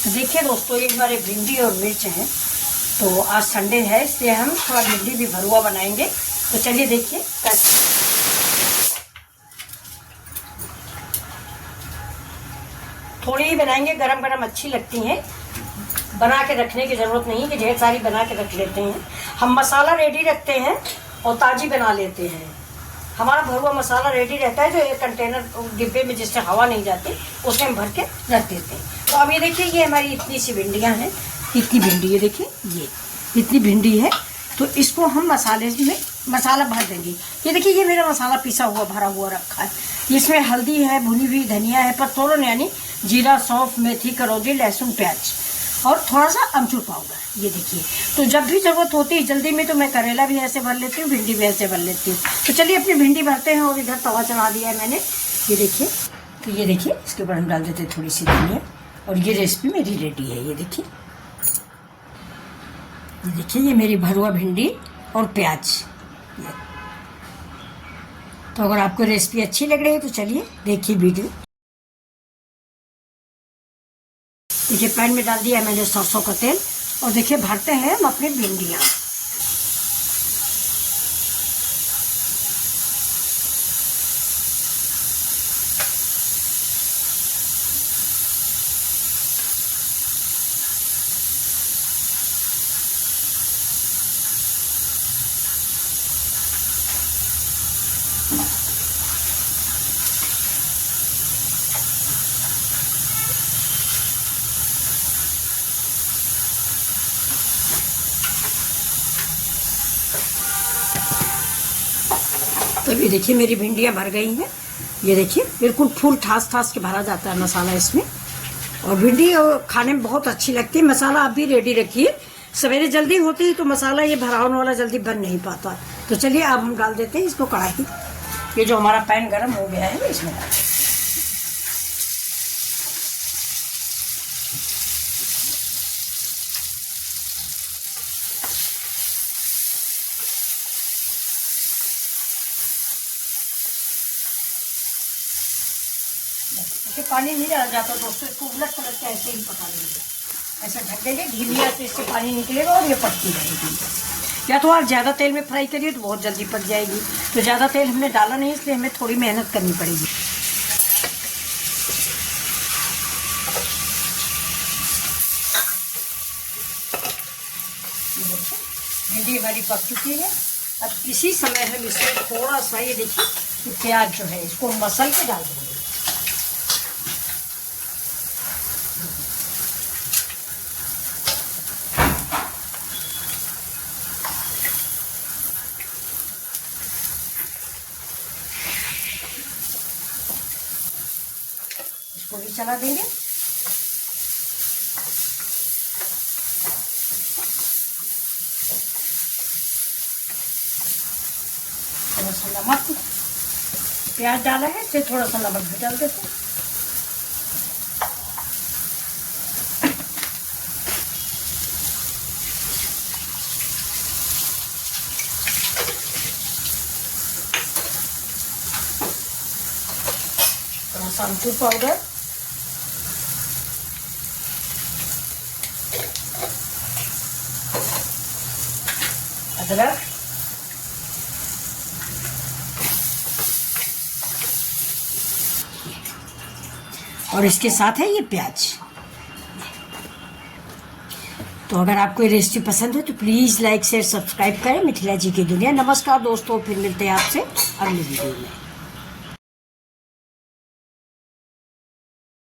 तो देखिए दोस्तों, ये हमारे भिंडी और मिर्च हैं। तो आज संडे है, इसलिए हम थोड़ा भिंडी भी भरुआ बनाएंगे। तो चलिए देखिए। थोड़ी ही बनाएंगे, गरम गरम अच्छी लगती हैं, बना के रखने की ज़रूरत नहीं कि ढेर सारी बना के रख लेते हैं। हम मसाला रेडी रखते हैं और ताज़ी बना लेते हैं। हमारा भरुआ मसाला रेडी रहता है, जो एक कंटेनर डिब्बे में जिससे हवा नहीं जाती उसमें हम भर के रख देते हैं। तो अब ये देखिए, ये हमारी इतनी सी भिंडियाँ हैं, इतनी भिंडी है, देखिए ये इतनी भिंडी है। तो इसको हम मसाले में मसाला भर देंगे। ये देखिए, ये मेरा मसाला पिसा हुआ भरा हुआ रखा है। इसमें हल्दी है, भुनी हुई धनिया है, पत्थरों यानी जीरा, सौंफ, मेथी, करौंदी, लहसुन, प्याज और थोड़ा सा अमचूर पाउडर। ये देखिए, तो जब भी ज़रूरत होती है जल्दी में तो मैं करेला भी ऐसे भर लेती हूँ, भिंडी भी ऐसे भर लेती हूँ। तो चलिए अपनी भिंडी भरते हैं। और इधर तवा चढ़ा दिया है मैंने। ये देखिए, तो ये देखिए, इसके ऊपर हम डाल देते हैं थोड़ी सी धनिया। और ये रेसिपी मेरी रेडी है। ये देखिए, ये मेरी भरुआ भिंडी और प्याज। तो अगर आपको रेसिपी अच्छी लग रही है तो चलिए देखिए वीडियो। देखिए, पैन में डाल दिया है मैंने सरसों का तेल। और देखिए, भरते हैं हम अपनी भिंडियाँ। तो ये देखिए, मेरी भिंडियाँ भर गई हैं। ये देखिए, बिल्कुल फुल ठास ठास के भरा जाता है मसाला इसमें। और भिंडी खाने में बहुत अच्छी लगती है। मसाला आप भी रेडी रखिए। सवेरे जल्दी होती है तो मसाला ये भरावन वाला जल्दी बन नहीं पाता। तो चलिए अब हम डाल देते हैं इसको कढ़ाई। ये जो हमारा पैन गर्म हो गया है, इसमें डाल देते हैं। इससे पानी नहीं डाला जाता दोस्तों, इसको उलट पलट के ऐसे ही पका लेंगे। ऐसा ढक देंगे, धीमी आंच से इससे पानी निकलेगा और ये पकती रहेगी। या तो आप ज़्यादा तेल में फ्राई करिए तो बहुत जल्दी पक जाएगी। तो ज़्यादा तेल हमने डाला नहीं, इसलिए हमें थोड़ी मेहनत करनी पड़ेगी। भिंडी हमारी पक चुकी है। अब इसी समय हम इसमें थोड़ा सा, ये देखिए, प्याज जो है इसको मसल के डाल देंगे। इसको भी चला देंगे। थोड़ा सा नमक, प्याज डाला है, इससे थोड़ा सा नमक भी डाल देते हैं। थोड़ा सा अमचूर पाउडर, अदरक, और इसके साथ है ये प्याज। तो अगर आपको ये रेसिपी पसंद है तो प्लीज़ लाइक शेयर सब्सक्राइब करें। मिथिला जी की दुनिया। नमस्कार दोस्तों, फिर मिलते हैं आपसे अगली वीडियो में।